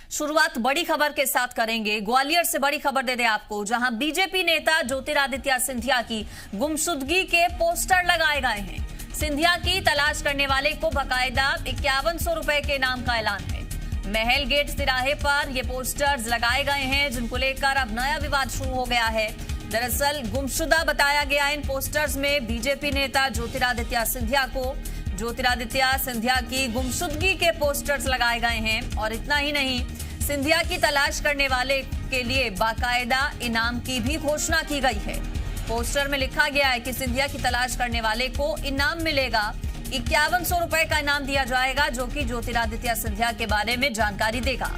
शुरुआत बड़ी खबर के साथ करेंगे। ग्वालियर से बड़ी खबर दे दे आपको, जहां बीजेपी नेता ज्योतिरादित्य सिंधिया की गुमशुदगी के पोस्टर लगाए गए हैं। सिंधिया की तलाश करने वाले को बकायदा 5100 रुपए के इनाम का ऐलान है। महल गेट तिराहे पर ये पोस्टर्स लगाए गए हैं, जिनको लेकर अब नया विवाद शुरू हो गया है। दरअसल गुमशुदा बताया गया इन पोस्टर्स में बीजेपी नेता ज्योतिरादित्य सिंधिया को। ज्योतिरादित्य सिंधिया की गुमशुदगी के पोस्टर्स लगाए गए हैं और इतना ही नहीं, सिंधिया की तलाश करने वाले के लिए बाकायदा इनाम की भी घोषणा की गई है। पोस्टर में लिखा गया है कि सिंधिया की तलाश करने वाले को इनाम मिलेगा, 5100 रुपए का इनाम दिया जाएगा, जो कि ज्योतिरादित्य सिंधिया के बारे में जानकारी देगा।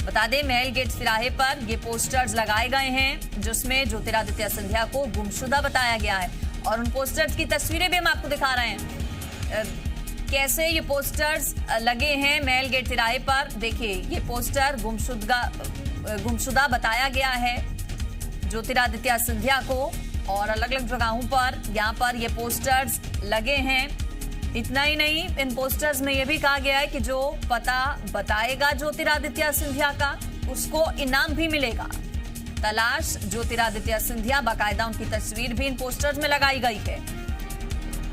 बता दें, महल गेट तिराहे पर ये पोस्टर्स लगाए गए हैं, जिसमें ज्योतिरादित्य सिंधिया को गुमशुदा बताया गया है और उन पोस्टर्स की तस्वीरें भी हम आपको दिखा रहे हैं। कैसे ये पोस्टर्स लगे हैं महल गेट तिराहे पर, देखिए ये पोस्टर गुमशुदा बताया गया है ज्योतिरादित्य सिंधिया को और अलग अलग जगहों पर यहाँ पर ये पोस्टर्स लगे हैं। इतना ही नहीं, इन पोस्टर्स में यह भी कहा गया है कि जो पता बताएगा ज्योतिरादित्य सिंधिया का, उसको इनाम भी मिलेगा। तलाश ज्योतिरादित्य सिंधिया, बाकायदा उनकी तस्वीर भी इन पोस्टर्स में लगाई गई है।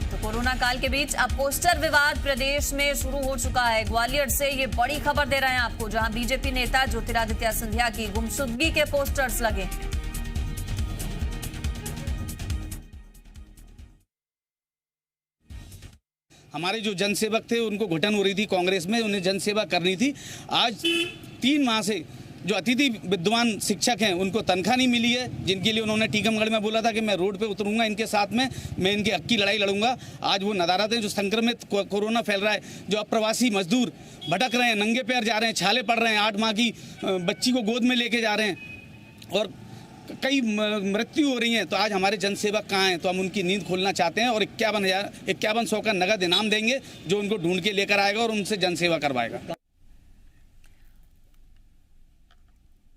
तो कोरोना काल के बीच अब पोस्टर विवाद प्रदेश में शुरू हो चुका है। ग्वालियर से ये बड़ी खबर दे रहे हैं आपको, जहां बीजेपी नेता ज्योतिरादित्य सिंधिया की गुमशुदगी के पोस्टर्स लगे हैं। हमारे जो जनसेवक थे उनको घुटन हो रही थी कांग्रेस में, उन्हें जनसेवा करनी थी। आज 3 माह से जो अतिथि विद्वान शिक्षक हैं उनको तनख्वाह नहीं मिली है, जिनके लिए उन्होंने टीकमगढ़ में बोला था कि मैं रोड पे उतरूंगा इनके साथ में, मैं इनके हक की लड़ाई लड़ूंगा। आज वो नदारत है। जो संक्रमित कोरोना फैल रहा है, जो अप्रवासी मजदूर भटक रहे हैं, नंगे पैर जा रहे हैं, छाले पड़ रहे हैं, 8 माह की बच्ची को गोद में लेके जा रहे हैं और कई मृत्यु हो रही हैं, तो आज हमारे जनसेवक कहाँ हैं? तो हम उनकी नींद खोलना चाहते हैं और 5100 का नगद इनाम देंगे, जो उनको ढूंढ के लेकर आएगा और उनसे जनसेवा करवाएगा।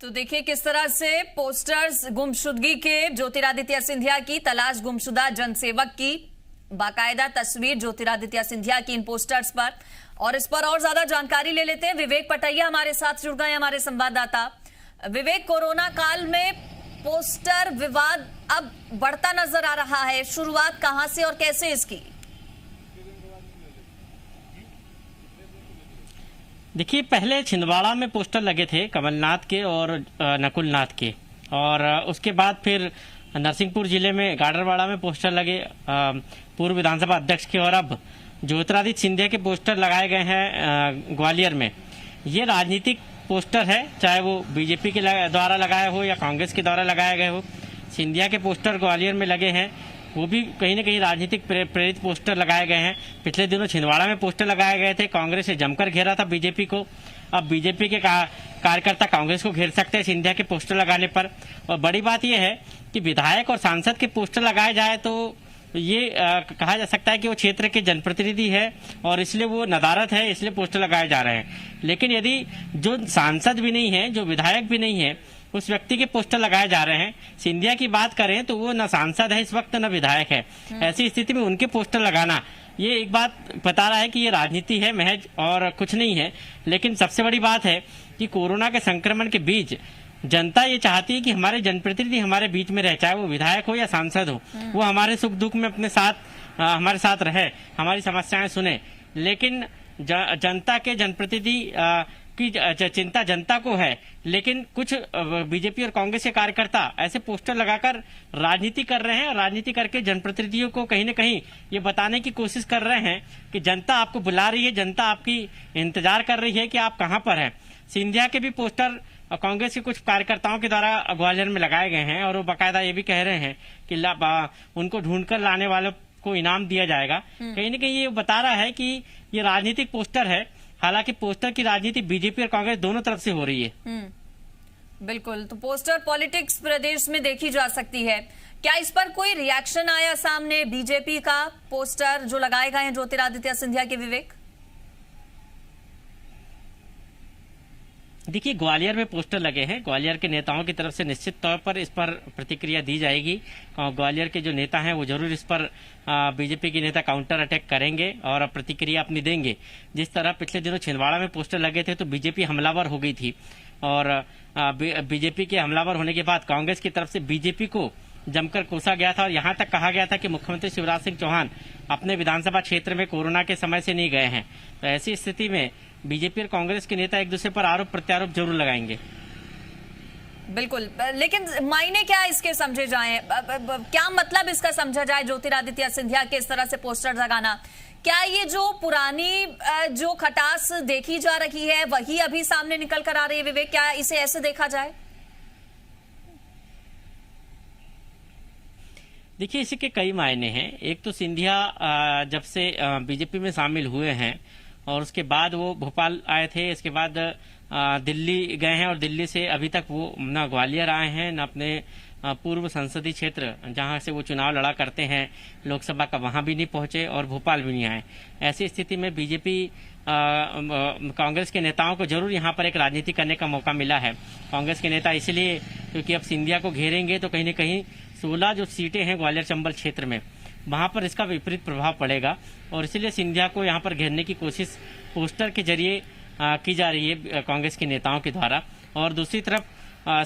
तो देखिए किस तरह से पोस्टर्स गुमशुदगी के, ज्योतिरादित्य सिंधिया की तलाश गुमशुदा जनसेवक की, बाकायदा तस्वीर ज्योतिरादित्य सिंधिया की इन पोस्टर्स पर। और इस पर और ज्यादा जानकारी ले लेते हैं। विवेक पटैया हमारे साथ जुड़ गए, हमारे संवाददाता। विवेक, कोरोना काल में पोस्टर विवाद अब बढ़ता नजर आ रहा है, शुरुआत कहां से और कैसे इसकी? देखिए, पहले छिंदवाड़ा में पोस्टर लगे थे कमलनाथ के और नकुलनाथ के, और उसके बाद फिर नरसिंहपुर जिले में गाडरवाड़ा में पोस्टर लगे पूर्व विधानसभा अध्यक्ष के, और अब ज्योतिरादित्य सिंधिया के पोस्टर लगाए गए हैं ग्वालियर में। ये राजनीतिक पोस्टर है, चाहे वो बीजेपी के द्वारा लगाया हो या कांग्रेस के द्वारा लगाया गया हो। सिंधिया के पोस्टर ग्वालियर में लगे हैं, वो भी कहीं न कहीं राजनीतिक प्रेरित पोस्टर लगाए गए हैं। पिछले दिनों छिंदवाड़ा में पोस्टर लगाए गए थे, कांग्रेस ने जमकर घेरा था बीजेपी को। अब बीजेपी के कार्यकर्ता कांग्रेस को घेर सकते हैं सिंधिया के पोस्टर लगाने पर। और बड़ी बात यह है कि विधायक और सांसद के पोस्टर लगाए जाए तो ये कहा जा सकता है कि वो क्षेत्र के जनप्रतिनिधि है और इसलिए वो नदारत है, इसलिए पोस्टर लगाए जा रहे हैं। लेकिन यदि जो सांसद भी नहीं है, जो विधायक भी नहीं है, उस व्यक्ति के पोस्टर लगाए जा रहे हैं, सिंधिया की बात करें तो वो न सांसद है इस वक्त, न विधायक है, ऐसी स्थिति में उनके पोस्टर लगाना, ये एक बात बता रहा है कि ये राजनीति है महज और कुछ नहीं है। लेकिन सबसे बड़ी बात है कि कोरोना के संक्रमण के बीच जनता ये चाहती है कि हमारे जनप्रतिनिधि हमारे बीच में रहे, चाहे वो विधायक हो या सांसद हो, वो हमारे सुख दुख में अपने साथ हमारे साथ रहे, हमारी समस्याएं सुने। लेकिन जनता के जनप्रतिनिधि की चिंता जनता को है, लेकिन कुछ बीजेपी और कांग्रेस के कार्यकर्ता ऐसे पोस्टर लगाकर राजनीति कर रहे हैं और राजनीति करके जनप्रतिनिधियों को कहीं न कहीं ये बताने की कोशिश कर रहे हैं कि जनता आपको बुला रही है, जनता आपकी इंतजार कर रही है कि आप कहां पर हैं। सिंधिया के भी पोस्टर कांग्रेस के कुछ कार्यकर्ताओं के द्वारा ग्वालियर में लगाए गए हैं और वो बाकायदा ये भी कह रहे हैं कि उनको ढूंढकर लाने वालों को इनाम दिया जाएगा। कहीं न कहीं ये बता रहा है कि ये राजनीतिक पोस्टर है। हालांकि पोस्टर की राजनीति बीजेपी और कांग्रेस दोनों तरफ से हो रही है। बिल्कुल, तो पोस्टर पॉलिटिक्स प्रदेश में देखी जा सकती है। क्या इस पर कोई रिएक्शन आया सामने बीजेपी का, पोस्टर जो लगाए गए हैं ज्योतिरादित्य सिंधिया के, विवेक? देखिए, ग्वालियर में पोस्टर लगे हैं। ग्वालियर के नेताओं की तरफ से निश्चित तौर पर इस पर प्रतिक्रिया दी जाएगी। ग्वालियर के जो नेता हैं वो जरूर इस पर बीजेपी के नेता काउंटर अटैक करेंगे और प्रतिक्रिया अपनी देंगे। जिस तरह पिछले दिनों छिंदवाड़ा में पोस्टर लगे थे तो बीजेपी हमलावर हो गई थी और बीजेपी के हमलावर होने के बाद कांग्रेस की तरफ से बीजेपी को जमकर कोसा गया था और यहां तक कहा गया था कि मुख्यमंत्री शिवराज सिंह चौहान अपने विधानसभा क्षेत्र में कोरोना के समय से नहीं गए हैं। तो ऐसी स्थिति में बीजेपी और कांग्रेस के नेता एक दूसरे पर आरोप प्रत्यारोप जरूर लगाएंगे। बिल्कुल, लेकिन मायने क्या इसके समझे जाएं? क्या मतलब इसका समझा जाए ज्योतिरादित्य सिंधिया के इस तरह से पोस्टर लगाना? क्या ये जो पुरानी जो खटास देखी जा रही है वही अभी सामने निकल कर आ रही है विवेक? क्या इसे ऐसे देखा जाए? देखिए, इसी के कई मायने हैं। एक तो सिंधिया जब से बीजेपी में शामिल हुए हैं और उसके बाद वो भोपाल आए थे, इसके बाद दिल्ली गए हैं और दिल्ली से अभी तक वो न ग्वालियर आए हैं न अपने पूर्व संसदीय क्षेत्र जहां से वो चुनाव लड़ा करते हैं लोकसभा का, वहां भी नहीं पहुंचे और भोपाल भी नहीं आए। ऐसी स्थिति में बीजेपी कांग्रेस के नेताओं को जरूर यहां पर एक राजनीति करने का मौका मिला है। कांग्रेस के नेता इसलिए क्योंकि अब सिंधिया को घेरेंगे तो कहीं न कहीं 16 जो सीटें हैं ग्वालियर चंबल क्षेत्र में वहां पर इसका विपरीत प्रभाव पड़ेगा और इसलिए सिंधिया को यहां पर घेरने की कोशिश पोस्टर के जरिए की जा रही है कांग्रेस के नेताओं के द्वारा। और दूसरी तरफ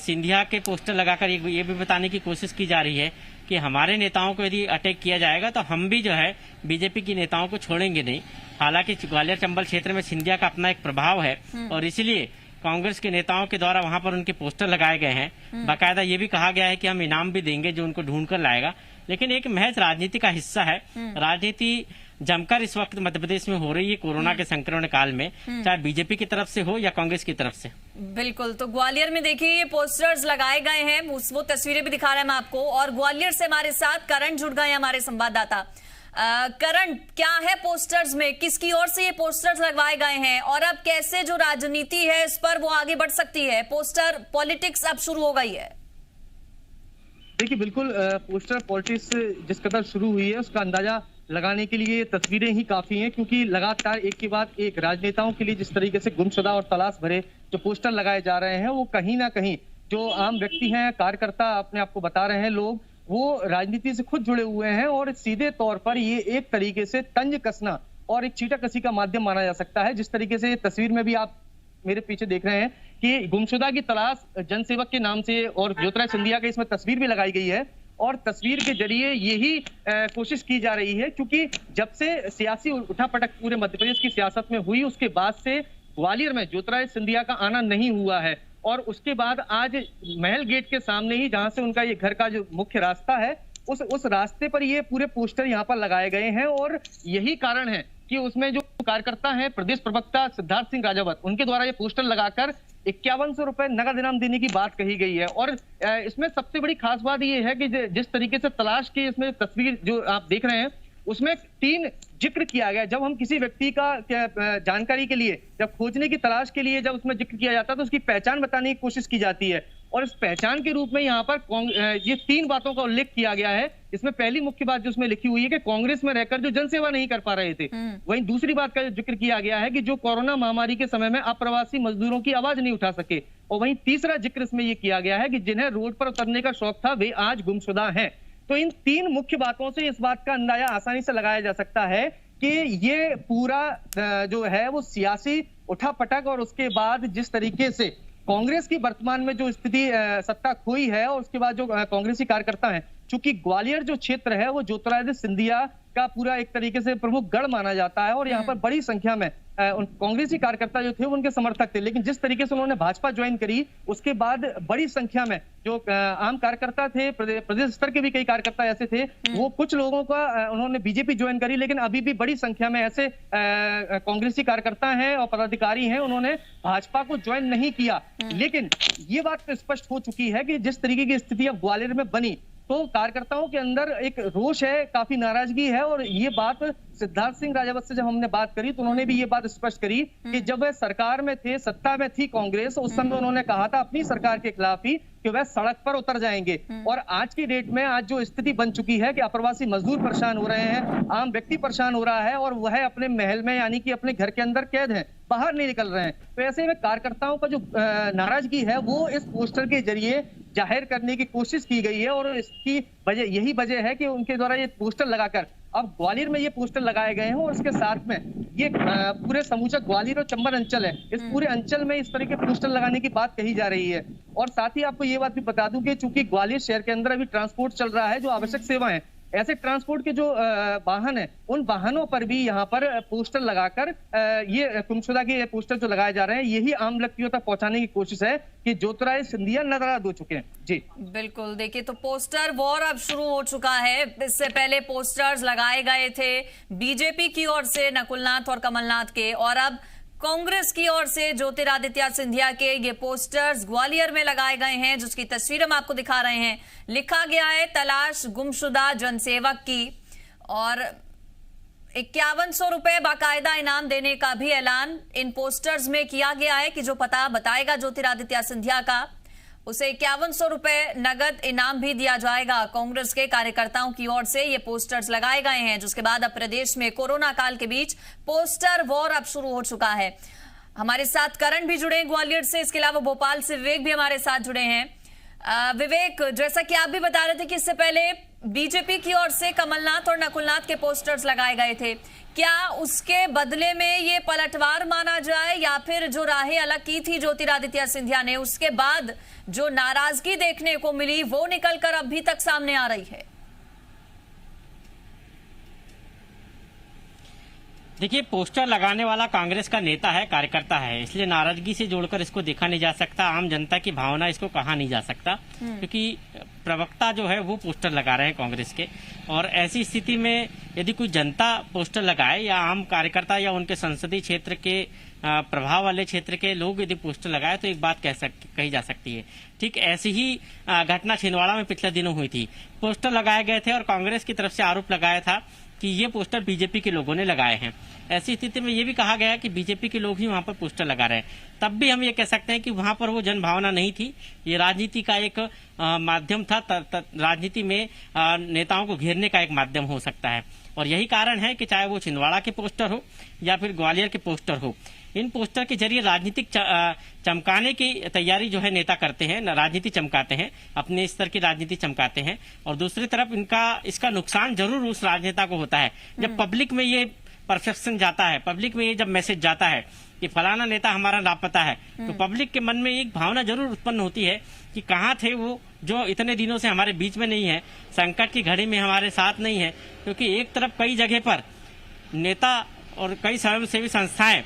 सिंधिया के पोस्टर लगाकर ये भी बताने की कोशिश की जा रही है कि हमारे नेताओं को यदि अटैक किया जाएगा तो हम भी जो है बीजेपी की नेताओं को छोड़ेंगे नहीं। हालांकि ग्वालियर चंबल क्षेत्र में सिंधिया का अपना एक प्रभाव है और इसलिए कांग्रेस के नेताओं के द्वारा वहां पर उनके पोस्टर लगाए गए हैं। बाकायदा ये भी कहा गया है कि हम इनाम भी देंगे जो उनको ढूंढ कर लाएगा। लेकिन एक महज राजनीति का हिस्सा है। राजनीति जमकर इस वक्त मध्य प्रदेश में हो रही है कोरोना के संक्रमण काल में, चाहे बीजेपी की तरफ से हो या कांग्रेस की तरफ से। बिल्कुल, तो ग्वालियर में देखिए ये पोस्टर्स लगाए गए हैं, वो तस्वीरें भी दिखा रहे हैं मैं आपको। और ग्वालियर से हमारे साथ करण जुड़ गए हैं, हमारे संवाददाता। करण, क्या है पोस्टर्स में, किसकी ओर से ये पोस्टर्स लगवाए गए हैं और अब कैसे जो राजनीति है इस पर वो आगे बढ़ सकती है? पोस्टर पॉलिटिक्स अब शुरू हो गई है। देखिए, बिल्कुल पोस्टर पॉलिटिक्स जिस कदर शुरू हुई है उसका अंदाजा लगाने के लिए तस्वीरें ही काफी हैं, क्योंकि लगातार एक के बाद एक राजनेताओं के लिए जिस तरीके से गुमशुदा और तलाश भरे जो पोस्टर लगाए जा रहे हैं वो कहीं ना कहीं जो आम व्यक्ति हैं, कार्यकर्ता अपने आप को बता रहे हैं लोग, वो राजनीति से खुद जुड़े हुए हैं और सीधे तौर पर ये एक तरीके से तंज कसना और एक चीटाकसी का माध्यम माना जा सकता है। जिस तरीके से तस्वीर में भी आप मेरे पीछे देख रहे हैं कि गुमशुदा की तलाश जनसेवक के नाम से और ज्योतिरादित्य सिंधिया की इसमें तस्वीर भी लगाई गई है और तस्वीर के जरिए यही कोशिश की जा रही है, क्योंकि जब से सियासी उठापटक पूरे मध्य प्रदेश की सियासत में हुई उसके बाद से ग्वालियर में ज्योतिरादित्य सिंधिया का आना नहीं हुआ है और उसके बाद आज महल गेट के सामने ही जहां से उनका ये घर का जो मुख्य रास्ता है उस रास्ते पर ये पूरे पोस्टर यहाँ पर लगाए गए हैं और यही कारण है कि उसमें जो कार्यकर्ता हैं प्रदेश प्रवक्ता सिद्धार्थ सिंह राजावत, उनके द्वारा ये पोस्टर लगाकर 5100 रुपए नगद इनाम देने की बात कही गई है। और इसमें सबसे बड़ी खास बात ये है कि जिस तरीके से तलाश की इसमें तस्वीर जो आप देख रहे हैं उसमें 3 जिक्र किया गया। जब हम किसी व्यक्ति का जानकारी के लिए, जब खोजने की तलाश के लिए जब उसमें जिक्र किया जाता है तो उसकी पहचान बताने की कोशिश की जाती है और इस पहचान के रूप में यहाँ पर ये 3 बातों का उल्लेख किया गया है। इसमें पहली मुख्य बात जो उसमें लिखी हुई है कि कांग्रेस में रहकर जो जनसेवा नहीं कर पा रहे थे, वहीं दूसरी बात का जिक्र किया गया है कि जो कोरोना महामारी के समय में अप्रवासी मजदूरों की आवाज नहीं उठा सके, और वहीं तीसरा जिक्र इसमें यह किया गया है कि जिन्हें रोड पर उतरने का शौक था वे आज गुमशुदा हैं। तो इन 3 मुख्य बातों से इस बात का अंदाजा आसानी से लगाया जा सकता है कि ये पूरा जो है वो सियासी उठापटक और उसके बाद जिस तरीके से कांग्रेस की वर्तमान में जो स्थिति सत्ता खोई है और उसके बाद जो कांग्रेसी कार्यकर्ता हैं, चूंकि ग्वालियर जो क्षेत्र है वो ज्योतिरादित्य सिंधिया का पूरा एक तरीके से प्रमुख गढ़ माना जाता है और यहाँ पर बड़ी संख्या में कांग्रेसी कार्यकर्ता जो थे उनके समर्थक थे। लेकिन जिस तरीके से उन्होंने भाजपा ज्वाइन करी उसके बाद बड़ी संख्या में जो आम कार्यकर्ता थे, प्रदेश स्तर के भी कई कार्यकर्ता ऐसे थे, वो कुछ लोगों का उन्होंने बीजेपी ज्वाइन करी, लेकिन अभी भी बड़ी संख्या में ऐसे कांग्रेसी कार्यकर्ता हैं और पदाधिकारी हैं उन्होंने भाजपा को ज्वाइन नहीं किया। लेकिन ये बात तो स्पष्ट हो चुकी है कि जिस तरीके की स्थिति अब ग्वालियर में बनी तो कार्यकर्ताओं के अंदर एक रोष है, काफी नाराजगी है। और ये बात सिद्धार्थ सिंह राजावत से जब हमने बात करी तो उन्होंने भी ये बात स्पष्ट करी कि जब वह सरकार में थे, सत्ता में थी कांग्रेस, उस समय उन्होंने कहा था अपनी सरकार के खिलाफ ही कि वह सड़क पर उतर जाएंगे। और आज की डेट में आज जो स्थिति बन चुकी है कि अप्रवासी मजदूर परेशान हो रहे हैं, आम व्यक्ति परेशान हो रहा है और वह अपने महल में यानी कि अपने घर के अंदर कैद है, बाहर नहीं निकल रहे हैं। तो ऐसे में कार्यकर्ताओं का जो नाराजगी है वो इस पोस्टर के जरिए जाहिर करने की कोशिश की गई है। और इसकी वजह यही वजह है कि उनके द्वारा ये पोस्टर लगाकर अब ग्वालियर में ये पोस्टर लगाए गए हैं और इसके साथ में ये पूरे समूचा ग्वालियर और चंबल अंचल है, इस पूरे अंचल में इस तरह के पोस्टर लगाने की बात कही जा रही है। और साथ ही आपको ये बात भी बता दूं कि चूंकि ग्वालियर शहर के अंदर अभी ट्रांसपोर्ट चल रहा है, जो आवश्यक सेवाएं, ऐसे ट्रांसपोर्ट के जो वाहन है उन वाहनों पर भी यहाँ पर पोस्टर लगाकर ये गुमशुदा के पोस्टर जो लगाए जा रहे हैं यही आम व्यक्तियों तक पहुंचाने की कोशिश है कि ज्योतिरादित्य सिंधिया नाराज हो चुके हैं। जी बिल्कुल, देखिए तो पोस्टर वॉर अब शुरू हो चुका है। इससे पहले पोस्टर्स लगाए गए थे बीजेपी की ओर से नकुलनाथ और कमलनाथ के, और अब कांग्रेस की ओर से ज्योतिरादित्य सिंधिया के ये पोस्टर्स ग्वालियर में लगाए गए हैं, जिसकी तस्वीर हम आपको दिखा रहे हैं। लिखा गया है तलाश गुमशुदा जनसेवक की, और 5100 रुपए बाकायदा इनाम देने का भी ऐलान इन पोस्टर्स में किया गया है कि जो पता बताएगा ज्योतिरादित्य सिंधिया का उसे 5100 रुपए नगद इनाम भी दिया जाएगा। कांग्रेस के कार्यकर्ताओं की ओर से ये पोस्टर्स लगाए गए हैं, जिसके बाद अब प्रदेश में कोरोना काल के बीच पोस्टर वॉर अब शुरू हो चुका है। हमारे साथ करण भी जुड़े हैं ग्वालियर से, इसके अलावा भोपाल से विवेक भी हमारे साथ जुड़े हैं। विवेक, जैसा कि आप भी बता रहे थे कि इससे पहले बीजेपी की ओर से कमलनाथ और नकुलनाथ के पोस्टर्स लगाए गए थे, क्या उसके बदले में ये पलटवार माना जाए या फिर जो राहें अलग की थी ज्योतिरादित्य सिंधिया ने उसके बाद जो नाराजगी देखने को मिली वो निकलकर अभी तक सामने आ रही है? देखिए, पोस्टर लगाने वाला कांग्रेस का नेता है, कार्यकर्ता है, इसलिए नाराजगी से जोड़कर इसको देखा नहीं जा सकता। आम जनता की भावना इसको कहा नहीं जा सकता, क्योंकि प्रवक्ता जो है वो पोस्टर लगा रहे हैं कांग्रेस के। और ऐसी स्थिति में यदि कोई जनता पोस्टर लगाए या आम कार्यकर्ता या उनके संसदीय क्षेत्र के प्रभाव वाले क्षेत्र के लोग यदि पोस्टर लगाए तो एक बात कही जा सकती है। ठीक ऐसी ही घटना छिंदवाड़ा में पिछले दिनों हुई थी। पोस्टर लगाए गए थे और कांग्रेस की तरफ से आरोप लगाया था कि ये पोस्टर बीजेपी के लोगों ने लगाए हैं। ऐसी स्थिति में ये भी कहा गया कि बीजेपी के लोग ही वहां पर पोस्टर लगा रहे हैं। तब भी हम ये कह सकते हैं कि वहां पर वो जनभावना नहीं थी, ये राजनीति का एक माध्यम था। राजनीति में नेताओं को घेरने का एक माध्यम हो सकता है, और यही कारण है कि चाहे वो छिंदवाड़ा के पोस्टर हो या फिर ग्वालियर के पोस्टर हो, इन पोस्टर के जरिए राजनीतिक चमकाने की तैयारी जो है नेता करते हैं, राजनीति चमकाते हैं, अपने स्तर की राजनीति चमकाते हैं। और दूसरी तरफ इसका नुकसान जरूर उस राजनेता को होता है जब पब्लिक में ये परसेप्शन जाता है, पब्लिक में ये जब मैसेज जाता है कि फलाना नेता हमारा लापता है, तो पब्लिक के मन में एक भावना जरूर उत्पन्न होती है कि कहाँ थे वो जो इतने दिनों से हमारे बीच में नहीं है, संकट की घड़ी में हमारे साथ नहीं है। क्योंकि एक तरफ कई जगह पर नेता और कई स्वयंसेवी संस्थाएं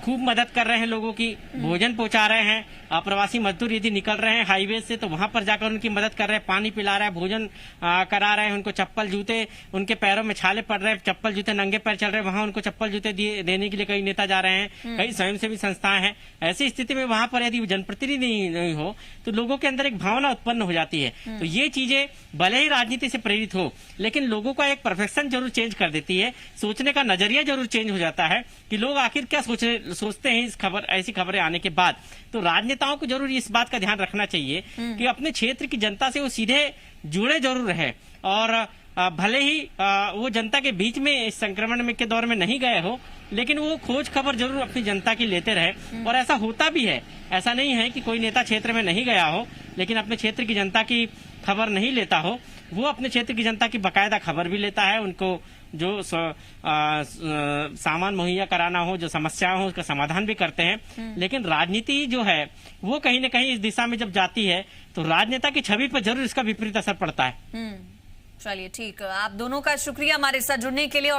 खूब मदद कर रहे हैं, लोगों की भोजन पहुंचा रहे हैं। अप्रवासी मजदूर यदि निकल रहे हैं हाईवे से तो वहां पर जाकर उनकी मदद कर रहे हैं, पानी पिला रहे हैं, भोजन करा रहे हैं, उनको चप्पल जूते, उनके पैरों में छाले पड़ रहे हैं, चप्पल जूते नंगे पैर चल रहे हैं, वहां उनको चप्पल जूते देने के लिए कई नेता जा रहे हैं, कई स्वयंसेवी संस्थाएं हैं। ऐसी स्थिति में वहां पर यदि जनप्रतिनिधि नहीं हो तो लोगों के अंदर एक भावना उत्पन्न हो जाती है। तो ये चीजें भले ही राजनीति से प्रेरित हो, लेकिन लोगों का एक परफेक्शन जरूर चेंज कर देती है, सोचने का नजरिया जरूर चेंज हो जाता है कि लोग आखिर क्या सोचते हैं ऐसी खबरें आने के बाद। तो राजनेताओं को जरूर इस बात का ध्यान रखना चाहिए कि अपने क्षेत्र की जनता से वो सीधे जुड़े जरूर रहे, और भले ही वो जनता के बीच में इस संक्रमण में के दौर में नहीं गए हो, लेकिन वो खोज खबर जरूर अपनी जनता की लेते रहे। और ऐसा होता भी है, ऐसा नहीं है कि कोई नेता क्षेत्र में नहीं गया हो लेकिन अपने क्षेत्र की जनता की खबर नहीं लेता हो। वो अपने क्षेत्र की जनता की बाकायदा खबर भी लेता है, उनको जो सामान मुहैया कराना हो, जो समस्या हो, उसका समाधान भी करते हैं। लेकिन राजनीति जो है वो कहीं न कहीं इस दिशा में जब जाती है तो राजनेता की छवि पर जरूर इसका विपरीत असर पड़ता है। चलिए ठीक, आप दोनों का शुक्रिया हमारे साथ जुड़ने के लिए। और